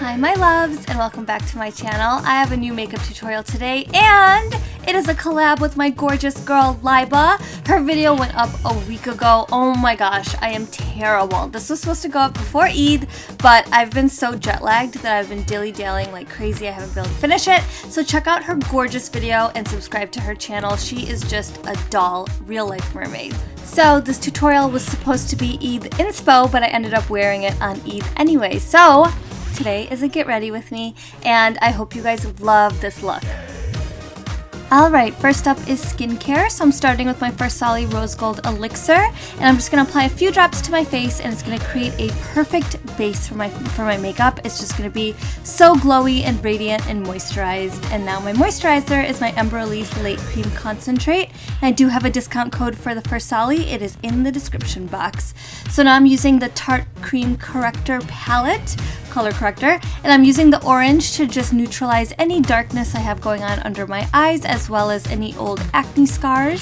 Hi my loves, and welcome back to my channel. I have a new makeup tutorial today, and it is a collab with my gorgeous girl Laiba. Her video went up a week ago. Oh my gosh, I am terrible. This was supposed to go up before Eid, but I've been so jet lagged that I've been dilly-dallying like crazy. I haven't been able to finish it. So check out her gorgeous video and subscribe to her channel. She is just a doll, real life mermaid. So this tutorial was supposed to be Eid inspo, but I ended up wearing it on Eid anyway. So today is a get ready with me, and I hope you guys love this look. Alright, first up is skincare. So I'm starting with my First Solly Rose Gold Elixir, and I'm just going to apply a few drops to my face, and it's going to create a perfect base for my makeup. It's just going to be so glowy and radiant and moisturized. And now my moisturizer is my Ember Elise Late Cream Concentrate. And I do have a discount code for the First Solly. It is in the description box. So now I'm using the Tarte Cream Corrector Palette, color corrector, and I'm using the orange to just neutralize any darkness I have going on under my eyes, as well as any old acne scars.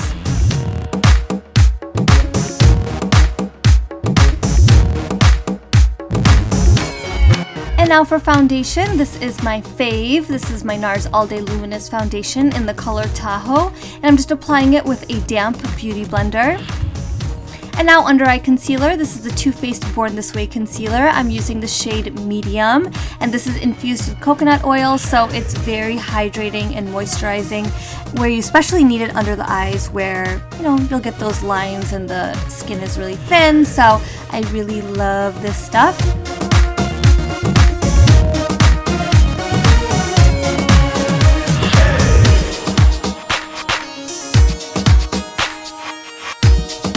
And now for foundation, this is my fave. This is my NARS All Day Luminous Foundation in the color Tahoe, and I'm just applying it with a damp beauty blender. And now under eye concealer, this is the Too Faced Born This Way concealer. I'm using the shade Medium, and this is infused with coconut oil, so it's very hydrating and moisturizing, where you especially need it under the eyes where, you know, you'll get those lines and the skin is really thin. So I really love this stuff.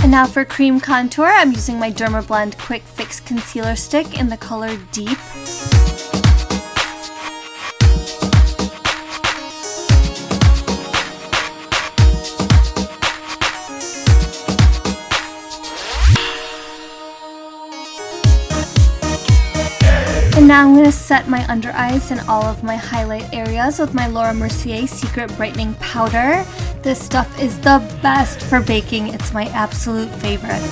And now for cream contour, I'm using my Dermablend Quick Fix Concealer Stick in the color Deep. And now I'm going to set my under eyes and all of my highlight areas with my Laura Mercier Secret Brightening Powder. This stuff is the best for baking. It's my absolute favorite.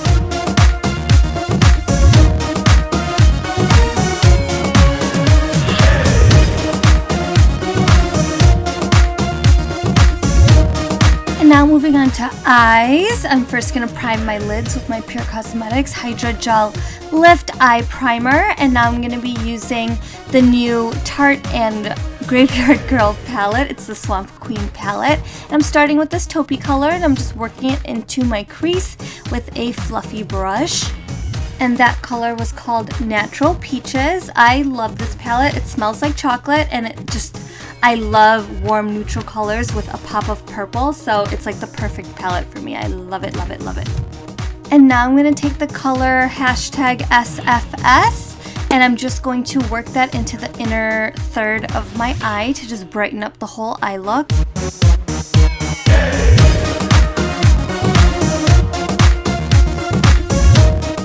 And now moving on to eyes, I'm first going to prime my lids with my Pure Cosmetics Hydra Gel Lift Eye Primer, and now I'm going to be using the new Tarte and Graveyard Girl palette. It's the Swamp Queen palette. And I'm starting with this taupey color, and I'm just working it into my crease with a fluffy brush. And that color was called Natural Peaches. I love this palette. It smells like chocolate, and I love warm neutral colors with a pop of purple, so it's like the perfect palette for me. I love it, love it, love it. And now I'm going to take the color #SFS, and I'm just going to work that into the inner third of my eye to just brighten up the whole eye look.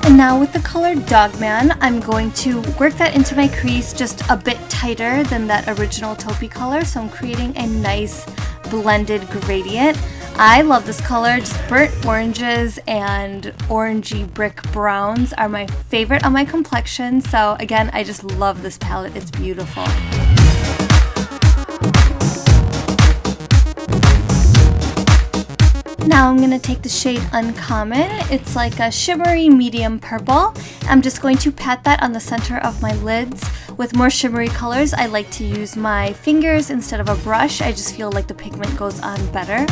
And now with the color Dogman, I'm going to work that into my crease just a bit tighter than that original taupey color, so I'm creating a nice blended gradient. I love this color. Just burnt oranges and orangey brick browns are my favorite on my complexion. So again, I just love this palette. It's beautiful. Now I'm going to take the shade Uncommon. It's like a shimmery medium purple. I'm just going to pat that on the center of my lids. With more shimmery colors, I like to use my fingers instead of a brush. I just feel like the pigment goes on better.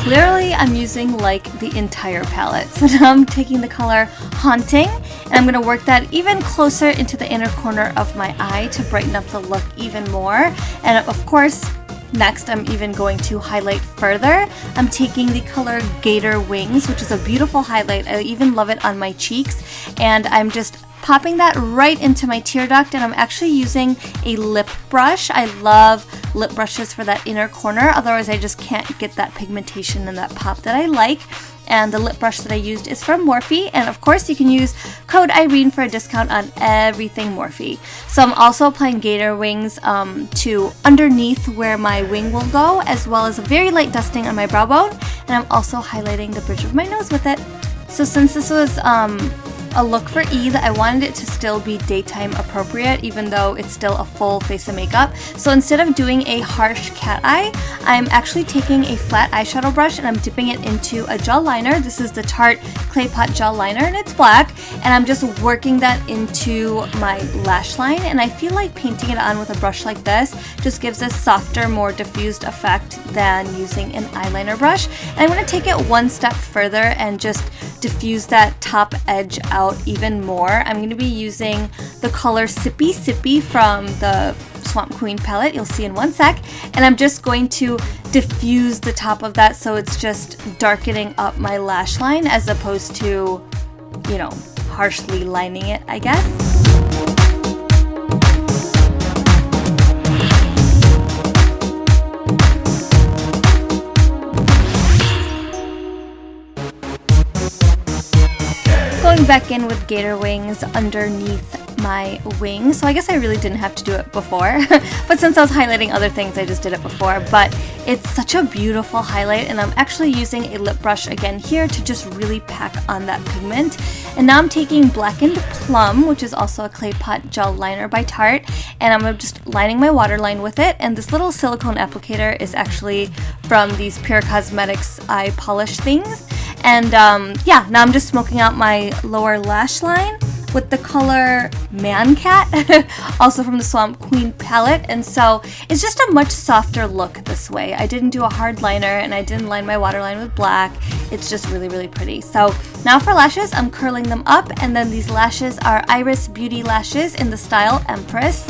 Clearly, I'm using like the entire palette. So now I'm taking the color Haunting, and I'm going to work that even closer into the inner corner of my eye to brighten up the look even more. And of course, next I'm even going to highlight further. I'm taking the color Gator Wings, which is a beautiful highlight. I even love it on my cheeks, and I'm just popping that right into my tear duct, and I'm actually using a lip brush. I love lip brushes for that inner corner, otherwise I just can't get that pigmentation and that pop that I like. And the lip brush that I used is from Morphe, and of course you can use code Irene for a discount on everything Morphe. So I'm also applying gator wings to underneath where my wing will go, as well as a very light dusting on my brow bone, and I'm also highlighting the bridge of my nose with it. So since this was a look for Eid, I wanted it to still be daytime appropriate, even though it's still a full face of makeup. So instead of doing a harsh cat eye, I'm actually taking a flat eyeshadow brush and I'm dipping it into a gel liner. This is the Tarte Clay Pot Gel Liner and it's black, and I'm just working that into my lash line, and I feel like painting it on with a brush like this just gives a softer, more diffused effect than using an eyeliner brush. And I'm going to take it one step further and just diffuse that top edge out even more. I'm going to be using the color Sippy Sippy from the Swamp Queen palette. You'll see in one sec. And I'm just going to diffuse the top of that so it's just darkening up my lash line as opposed to, you know, harshly lining it, I guess. Going back in with gator wings underneath my wing. So I guess I really didn't have to do it before, but since I was highlighting other things, I just did it before. But it's such a beautiful highlight, and I'm actually using a lip brush again here to just really pack on that pigment. And now I'm taking Blackened Plum, which is also a Clay Pot Gel Liner by Tarte, and I'm just lining my waterline with it. And this little silicone applicator is actually from these Pure Cosmetics eye polish things. And yeah, now I'm just smoking out my lower lash line with the color Man Cat, also from the Swamp Queen palette. And so it's just a much softer look this way. I didn't do a hard liner and I didn't line my waterline with black. It's just really, really pretty. So now for lashes, I'm curling them up, and then these lashes are Iris Beauty lashes in the style Empress.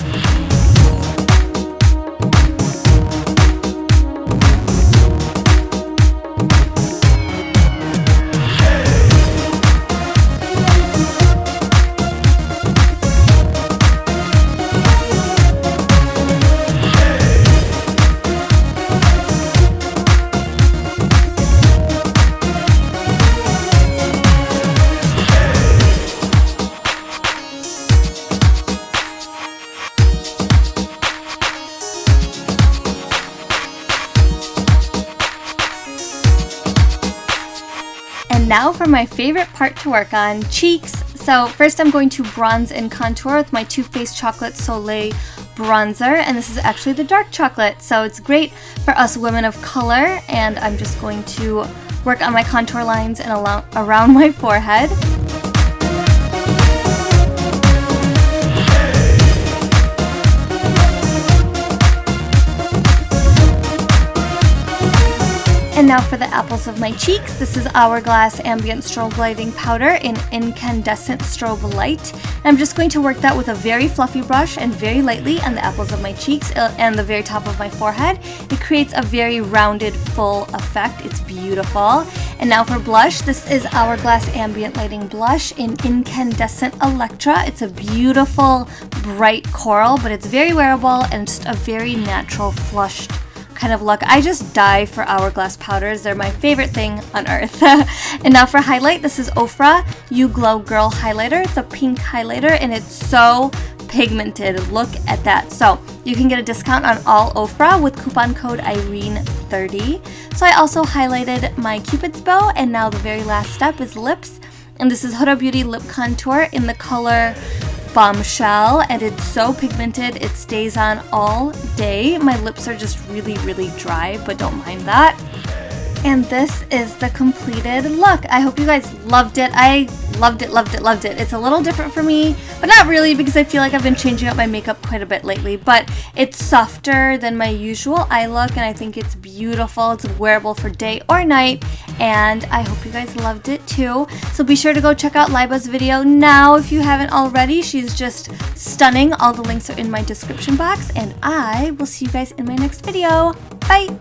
And now for my favorite part to work on, cheeks. So first I'm going to bronze and contour with my Too Faced Chocolate Soleil bronzer, and this is actually the dark chocolate, so it's great for us women of color. And I'm just going to work on my contour lines and around my forehead. And now for the apples of my cheeks, this is Hourglass Ambient Strobe Lighting Powder in Incandescent Strobe Light. And I'm just going to work that with a very fluffy brush and very lightly on the apples of my cheeks and the very top of my forehead. It creates a very rounded, full effect. It's beautiful. And now for blush, this is Hourglass Ambient Lighting Blush in Incandescent Electra. It's a beautiful, bright coral, but it's very wearable and just a very natural, flushed kind of look. I just die for Hourglass powders. They're my favorite thing on earth. And now for highlight, this is Ofra You Glow Girl Highlighter. It's a pink highlighter and it's so pigmented. Look at that. So you can get a discount on all Ofra with coupon code Irene30. So I also highlighted my Cupid's bow, and now the very last step is lips. And this is Huda Beauty Lip Contour in the color Bombshell, and it's so pigmented, it stays on all day. My lips are just really, really dry, but don't mind that. And this is the completed look. I hope you guys loved it. I loved it, loved it, loved it. It's a little different for me, but not really, because I feel like I've been changing up my makeup quite a bit lately. But it's softer than my usual eye look, and I think it's beautiful. It's wearable for day or night, and I hope you guys loved it too. So be sure to go check out Laiba's video now if you haven't already. She's just stunning. All the links are in my description box, and I will see you guys in my next video. Bye!